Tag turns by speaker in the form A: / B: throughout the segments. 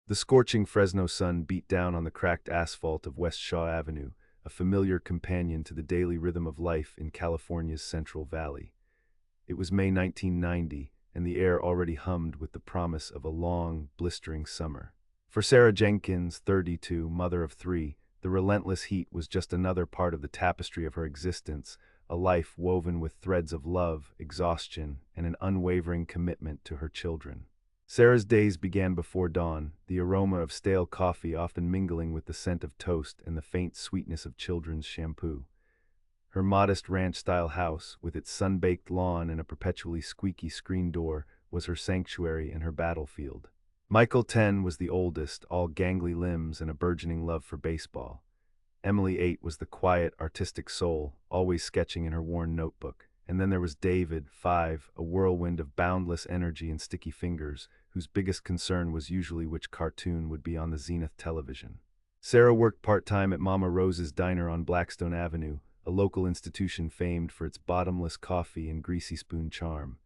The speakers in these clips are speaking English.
A: The scorching Fresno sun beat down on the cracked asphalt of West Shaw Avenue, a familiar companion to the daily rhythm of life in California's Central Valley. It was May 1990, and the air already hummed with the promise of a long, blistering summer. For Sarah Jenkins, 32, mother of three, the relentless heat was just another part of the tapestry of her existence, a life woven with threads of love, exhaustion, and an unwavering commitment to her children. Sarah's days began before dawn, the aroma of stale coffee often mingling with the scent of toast and the faint sweetness of children's shampoo. Her modest ranch-style house, with its sun-baked lawn and a perpetually squeaky screen door, was her sanctuary and her battlefield. Michael, 10, was the oldest, all gangly limbs and a burgeoning love for baseball. Emily, 8, was the quiet, artistic soul, always sketching in her worn notebook. And then there was David, 5, a whirlwind of boundless energy and sticky fingers, whose biggest concern was usually which cartoon would be on the Zenith television. Sarah worked part-time at Mama Rose's Diner on Blackstone Avenue, a local institution famed for its bottomless coffee and greasy spoon charm.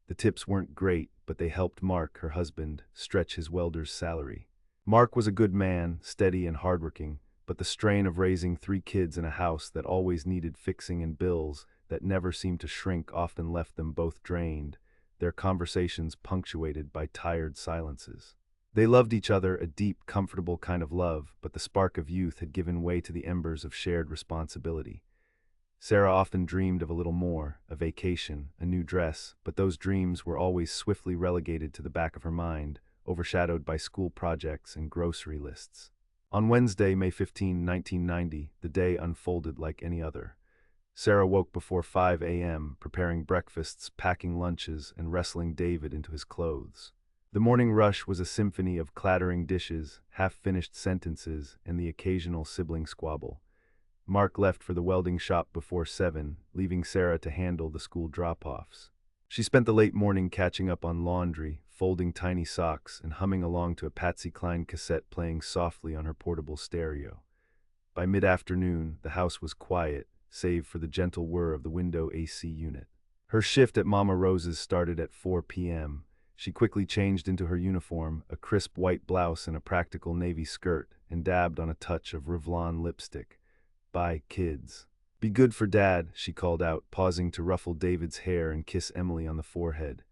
A: The tips weren't great, but they helped Mark, her husband, stretch his welder's salary. Mark was a good man, steady and hardworking, but the strain of raising 3 kids in a house that always needed fixing and bills that never seemed to shrink often left them both drained, their conversations punctuated by tired silences. They loved each other, a deep, comfortable kind of love, but the spark of youth had given way to the embers of shared responsibility. Sarah often dreamed of a little more, a vacation, a new dress, but those dreams were always swiftly relegated to the back of her mind, overshadowed by school projects and grocery lists. On Wednesday, May 15, 1990, the day unfolded like any other. Sarah woke before 5 a.m., preparing breakfasts, packing lunches, and wrestling David into his clothes. The morning rush was a symphony of clattering dishes, half-finished sentences, and the occasional sibling squabble. Mark left for the welding shop before 7, leaving Sarah to handle the school drop-offs. She spent the late morning catching up on laundry, folding tiny socks, and humming along to a Patsy Cline cassette playing softly on her portable stereo. By mid-afternoon, the house was quiet, save for the gentle whir of the window AC unit. Her shift at Mama Rose's started at 4 p.m. She quickly changed into her uniform, a crisp white blouse and a practical navy skirt, and dabbed on a touch of Revlon lipstick. "Bye, kids." "Be good for Dad," she called out, pausing to ruffle David's hair and kiss Emily on the forehead.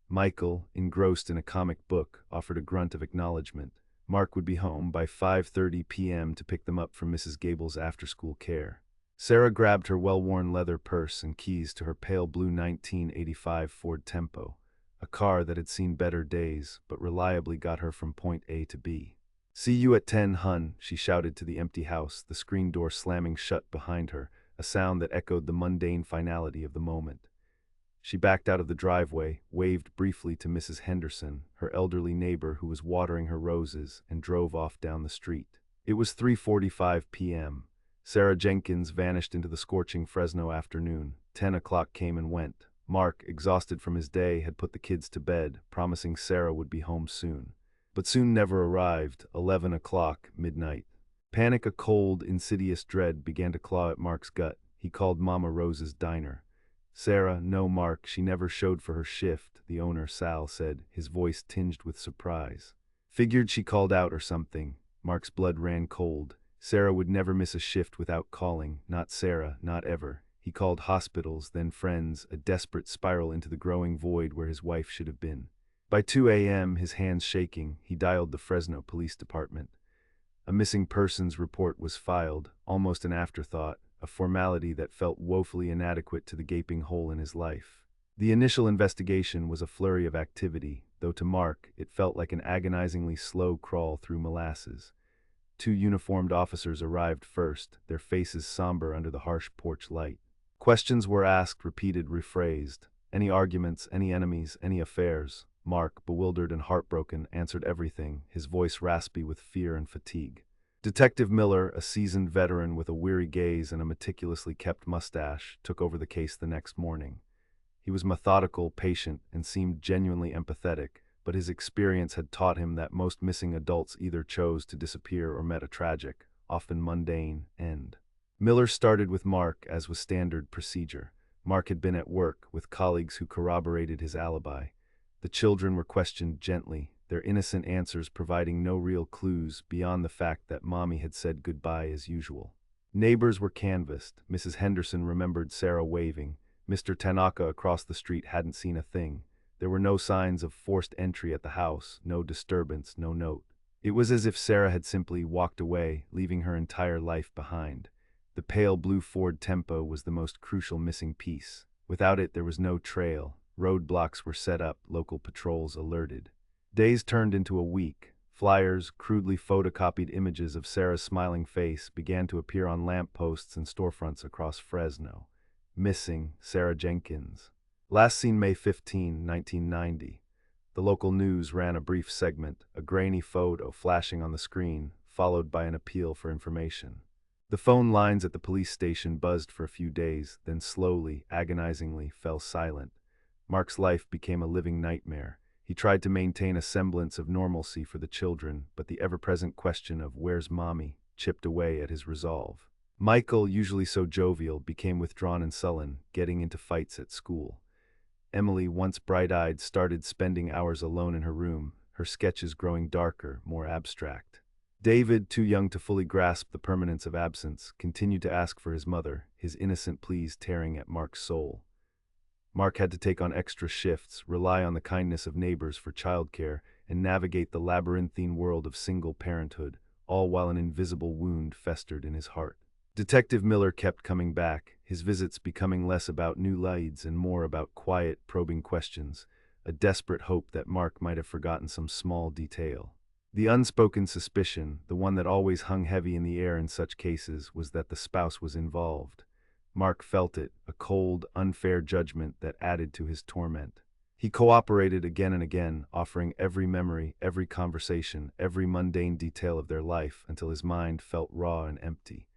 A: Michael, engrossed in a comic book, offered a grunt of acknowledgement. Mark would be home by 5:30 p.m. to pick them up from Mrs. Gable's after-school care. Sarah grabbed her well-worn leather purse and keys to her pale blue 1985 Ford Tempo, a car that had seen better days but reliably got her from point A to B. "See you at 10, hun," she shouted to the empty house, the screen door slamming shut behind her, a sound that echoed the mundane finality of the moment. She backed out of the driveway, waved briefly to Mrs. Henderson, her elderly neighbor who was watering her roses, and drove off down the street. It was 3:45 p.m. Sarah Jenkins vanished into the scorching Fresno afternoon. 10 o'clock came and went. Mark, exhausted from his day, had put the kids to bed, promising Sarah would be home soon. But soon never arrived. 11 o'clock, midnight. Panic, a cold, insidious dread, began to claw at Mark's gut. He called Mama Rose's Diner. "Sarah, no, Mark, she never showed for her shift," the owner, Sal, said, his voice tinged with surprise. "Figured she called out or something." Mark's blood ran cold. Sarah would never miss a shift without calling. Not Sarah, not ever. He called hospitals, then friends, a desperate spiral into the growing void where his wife should have been. By 2 a.m., his hands shaking, he dialed the Fresno Police Department. A missing persons report was filed, almost an afterthought, a formality that felt woefully inadequate to the gaping hole in his life. The initial investigation was a flurry of activity, though to Mark, it felt like an agonizingly slow crawl through molasses. 2 uniformed officers arrived first, their faces somber under the harsh porch light. Questions were asked, repeated, rephrased. Any arguments, any enemies, any affairs? Mark, bewildered and heartbroken, answered everything, his voice raspy with fear and fatigue. Detective Miller, a seasoned veteran with a weary gaze and a meticulously kept mustache, took over the case the next morning. He was methodical, patient, and seemed genuinely empathetic, but his experience had taught him that most missing adults either chose to disappear or met a tragic, often mundane, end. Miller started with Mark, as was standard procedure. Mark had been at work, with colleagues who corroborated his alibi. The children were questioned gently, their innocent answers providing no real clues beyond the fact that Mommy had said goodbye as usual. Neighbors were canvassed. Mrs. Henderson remembered Sarah waving. Mr. Tanaka across the street hadn't seen a thing. There were no signs of forced entry at the house, no disturbance, no note. It was as if Sarah had simply walked away, leaving her entire life behind. The pale blue Ford Tempo was the most crucial missing piece. Without it, there was no trail. Roadblocks were set up, local patrols alerted. Days turned into a week. Flyers, crudely photocopied images of Sarah's smiling face began to appear on lampposts and storefronts across Fresno. Missing, Sarah Jenkins. Last seen May 15, 1990. The local news ran a brief segment, a grainy photo flashing on the screen, followed by an appeal for information. The phone lines at the police station buzzed for a few days, then slowly, agonizingly, fell silent. Mark's life became a living nightmare. He tried to maintain a semblance of normalcy for the children, but the ever-present question of "where's Mommy?" chipped away at his resolve. Michael, usually so jovial, became withdrawn and sullen, getting into fights at school. Emily, once bright-eyed, started spending hours alone in her room, her sketches growing darker, more abstract. David, too young to fully grasp the permanence of absence, continued to ask for his mother, his innocent pleas tearing at Mark's soul. Mark had to take on extra shifts, rely on the kindness of neighbors for childcare, and navigate the labyrinthine world of single parenthood, all while an invisible wound festered in his heart. Detective Miller kept coming back, his visits becoming less about new leads and more about quiet, probing questions, a desperate hope that Mark might have forgotten some small detail. The unspoken suspicion, the one that always hung heavy in the air in such cases, was that the spouse was involved. Mark felt it, a cold, unfair judgment that added to his torment. He cooperated again and again, offering every memory, every conversation, every mundane detail of their life until his mind felt raw and empty.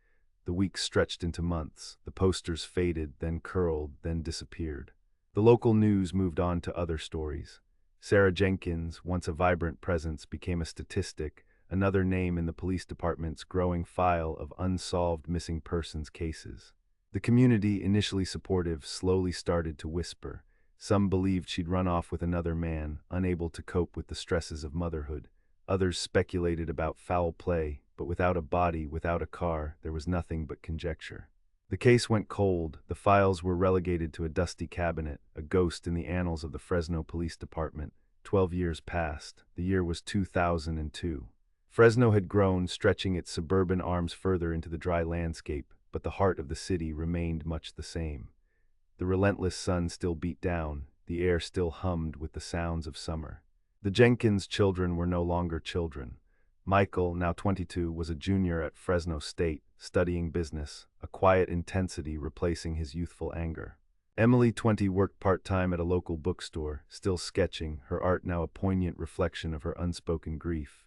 A: The weeks stretched into months. The posters faded, then curled, then disappeared. The local news moved on to other stories. Sarah Jenkins, once a vibrant presence, became a statistic, another name in the police department's growing file of unsolved missing persons cases. The community, initially supportive, slowly started to whisper. Some believed she'd run off with another man, unable to cope with the stresses of motherhood. Others speculated about foul play, but without a body, without a car, there was nothing but conjecture. The case went cold. The files were relegated to a dusty cabinet, a ghost in the annals of the Fresno Police Department. 12 years passed. The year was 2002. Fresno had grown, stretching its suburban arms further into the dry landscape, but the heart of the city remained much the same. The relentless sun still beat down, the air still hummed with the sounds of summer. The Jenkins children were no longer children. Michael, now 22, was a junior at Fresno State, studying business, a quiet intensity replacing his youthful anger. Emily, 20, worked part-time at a local bookstore, still sketching, her art now a poignant reflection of her unspoken grief.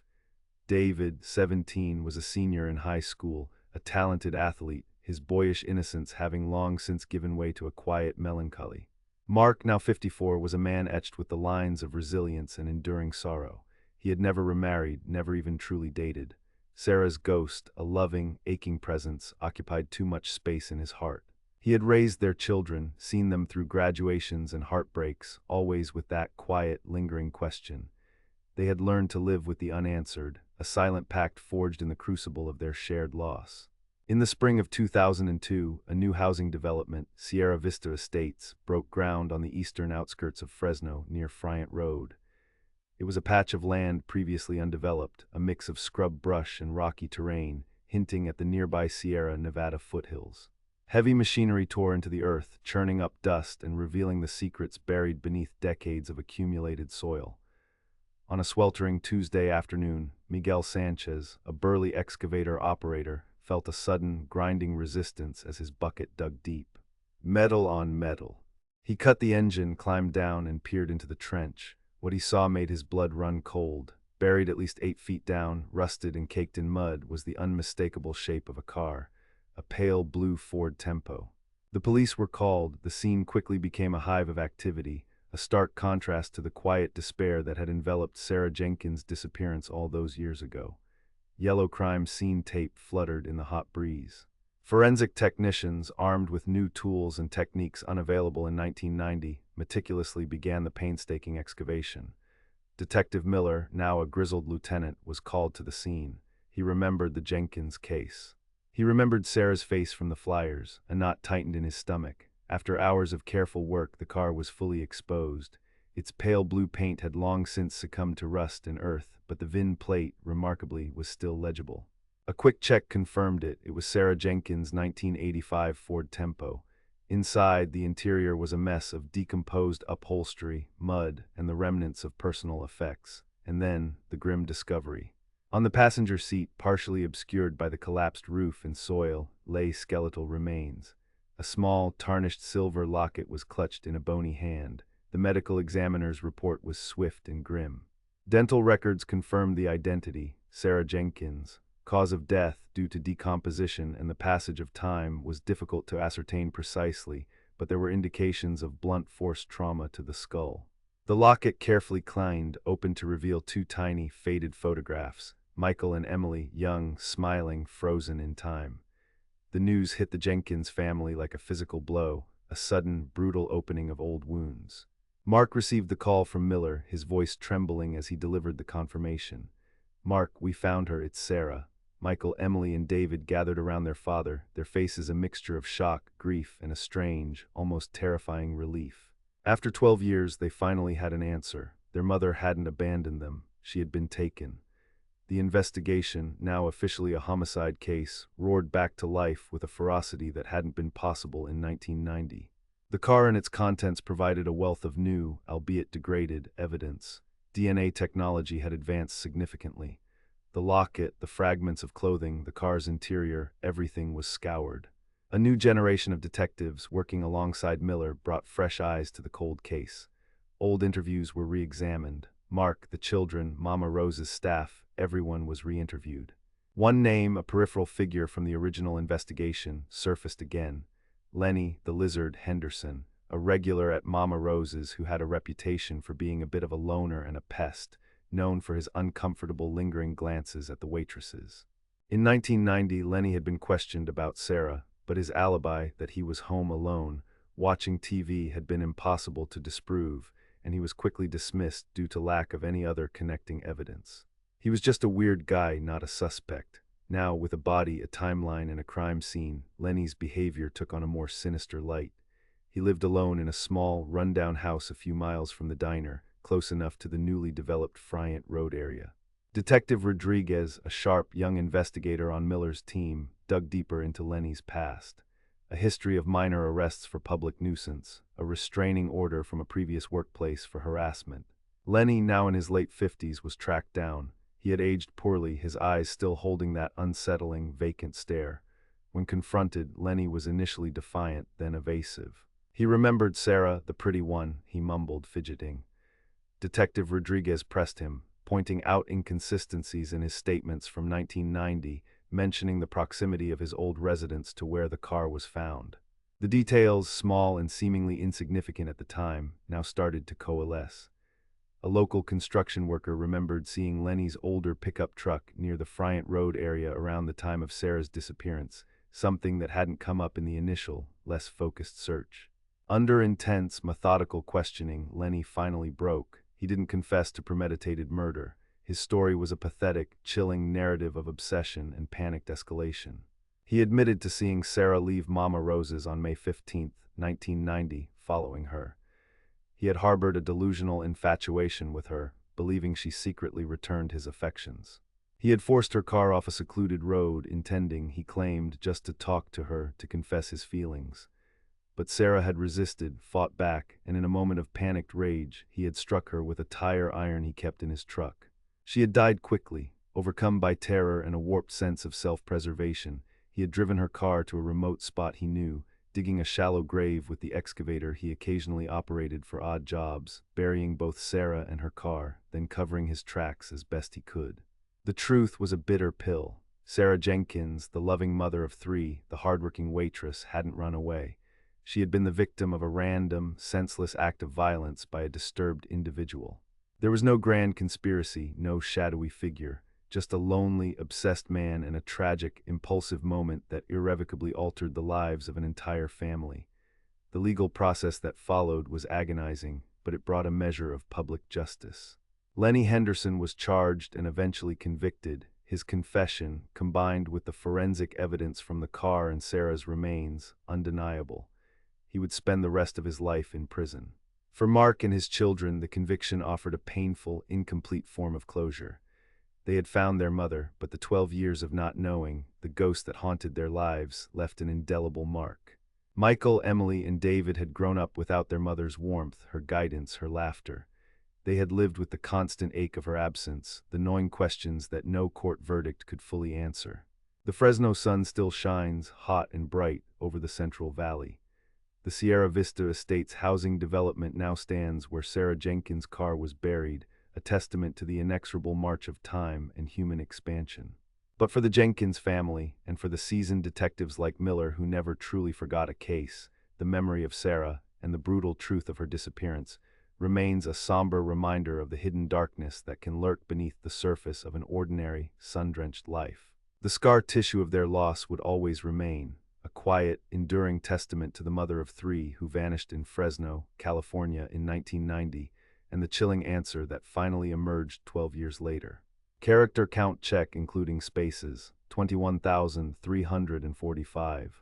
A: David, 17, was a senior in high school, a talented athlete, his boyish innocence having long since given way to a quiet melancholy. Mark, now 54, was a man etched with the lines of resilience and enduring sorrow. He had never remarried, never even truly dated. Sarah's ghost, a loving, aching presence, occupied too much space in his heart. He had raised their children, seen them through graduations and heartbreaks, always with that quiet, lingering question. They had learned to live with the unanswered, a silent pact forged in the crucible of their shared loss. In the spring of 2002, a new housing development, Sierra Vista Estates, broke ground on the eastern outskirts of Fresno, near Friant Road. It was a patch of land previously undeveloped, a mix of scrub brush and rocky terrain, hinting at the nearby Sierra Nevada foothills. Heavy machinery tore into the earth, churning up dust and revealing the secrets buried beneath decades of accumulated soil. On a sweltering Tuesday afternoon, Miguel Sanchez, a burly excavator operator, felt a sudden, grinding resistance as his bucket dug deep. Metal on metal. He cut the engine, climbed down, and peered into the trench. What he saw made his blood run cold. Buried at least 8 feet down, rusted and caked in mud, was the unmistakable shape of a car, a pale blue Ford Tempo. The police were called. The scene quickly became a hive of activity, a stark contrast to the quiet despair that had enveloped Sarah Jenkins' disappearance all those years ago. Yellow crime scene tape fluttered in the hot breeze. Forensic technicians, armed with new tools and techniques unavailable in 1990, meticulously began the painstaking excavation. Detective Miller, now a grizzled lieutenant, was called to the scene. He remembered the Jenkins case. He remembered Sarah's face from the flyers, a knot tightened in his stomach. After hours of careful work, the car was fully exposed. Its pale blue paint had long since succumbed to rust and earth, but the VIN plate, remarkably, was still legible. A quick check confirmed it. It was Sarah Jenkins' 1985 Ford Tempo. Inside, the interior was a mess of decomposed upholstery, mud, and the remnants of personal effects. And then, the grim discovery. On the passenger seat, partially obscured by the collapsed roof and soil, lay skeletal remains. A small, tarnished silver locket was clutched in a bony hand. The medical examiner's report was swift and grim. Dental records confirmed the identity, Sarah Jenkins. Cause of death, due to decomposition and the passage of time, was difficult to ascertain precisely, but there were indications of blunt force trauma to the skull. The locket, carefully cleaned, opened to reveal two tiny, faded photographs. Michael and Emily, young, smiling, frozen in time. The news hit the Jenkins family like a physical blow, a sudden, brutal opening of old wounds. Mark received the call from Miller, his voice trembling as he delivered the confirmation. "Mark, we found her, it's Sarah." Michael, Emily, and David gathered around their father, their faces a mixture of shock, grief, and a strange, almost terrifying relief. After 12 years, they finally had an answer. Their mother hadn't abandoned them. She had been taken. The investigation, now officially a homicide case, roared back to life with a ferocity that hadn't been possible in 1990. The car and its contents provided a wealth of new, albeit degraded, evidence. DNA technology had advanced significantly. The locket, the fragments of clothing, the car's interior, everything was scoured. A new generation of detectives, working alongside Miller, brought fresh eyes to the cold case. Old interviews were re-examined. Mark, the children, Mama Rose's staff, everyone was re-interviewed. One name, a peripheral figure from the original investigation, surfaced again. Lenny, the lizard, Henderson, a regular at Mama Rose's who had a reputation for being a bit of a loner and a pest, known for his uncomfortable, lingering glances at the waitresses. In 1990, Lenny had been questioned about Sarah, but his alibi, that he was home alone, watching TV, had been impossible to disprove, and he was quickly dismissed due to lack of any other connecting evidence. He was just a weird guy, not a suspect. Now, with a body, a timeline, and a crime scene, Lenny's behavior took on a more sinister light. He lived alone in a small, run-down house a few miles from the diner, close enough to the newly developed Friant Road area. Detective Rodriguez, a sharp, young investigator on Miller's team, dug deeper into Lenny's past. A history of minor arrests for public nuisance, a restraining order from a previous workplace for harassment. Lenny, now in his late 50s, was tracked down. He had aged poorly, his eyes still holding that unsettling, vacant stare. When confronted, Lenny was initially defiant, then evasive. He remembered Sarah, the pretty one, he mumbled, fidgeting. Detective Rodriguez pressed him, pointing out inconsistencies in his statements from 1990, mentioning the proximity of his old residence to where the car was found. The details, small and seemingly insignificant at the time, now started to coalesce. A local construction worker remembered seeing Lenny's older pickup truck near the Friant Road area around the time of Sarah's disappearance, something that hadn't come up in the initial, less focused search. Under intense, methodical questioning, Lenny finally broke. He didn't confess to premeditated murder. His story was a pathetic, chilling narrative of obsession and panicked escalation. He admitted to seeing Sarah leave Mama Rose's on May 15, 1990, following her. He had harbored a delusional infatuation with her, believing she secretly returned his affections. He had forced her car off a secluded road, intending, he claimed, just to talk to her, to confess his feelings. But Sarah had resisted, fought back, and in a moment of panicked rage, he had struck her with a tire iron he kept in his truck. She had died quickly, overcome by terror and a warped sense of self-preservation. He had driven her car to a remote spot he knew, digging a shallow grave with the excavator he occasionally operated for odd jobs, burying both Sarah and her car, then covering his tracks as best he could. The truth was a bitter pill. Sarah Jenkins, the loving mother of 3, the hardworking waitress, hadn't run away. She had been the victim of a random, senseless act of violence by a disturbed individual. There was no grand conspiracy, no shadowy figure, just a lonely, obsessed man and a tragic, impulsive moment that irrevocably altered the lives of an entire family. The legal process that followed was agonizing, but it brought a measure of public justice. Lenny Henderson was charged and eventually convicted. His confession, combined with the forensic evidence from the car and Sarah's remains, undeniable. He would spend the rest of his life in prison. For Mark and his children, the conviction offered a painful, incomplete form of closure. They had found their mother, but the 12 years of not knowing, the ghost that haunted their lives, left an indelible mark. Michael, Emily, and David had grown up without their mother's warmth, her guidance, her laughter. They had lived with the constant ache of her absence, the gnawing questions that no court verdict could fully answer. The Fresno sun still shines, hot and bright, over the Central Valley. The Sierra Vista Estates housing development now stands where Sarah Jenkins' car was buried, a testament to the inexorable march of time and human expansion. But for the Jenkins family, and for the seasoned detectives like Miller who never truly forgot a case, the memory of Sarah, and the brutal truth of her disappearance, remains a somber reminder of the hidden darkness that can lurk beneath the surface of an ordinary, sun-drenched life. The scar tissue of their loss would always remain, a quiet, enduring testament to the mother of three who vanished in Fresno, California in 1990, and the chilling answer that finally emerged 12 years later. Character count check including spaces, 21,345.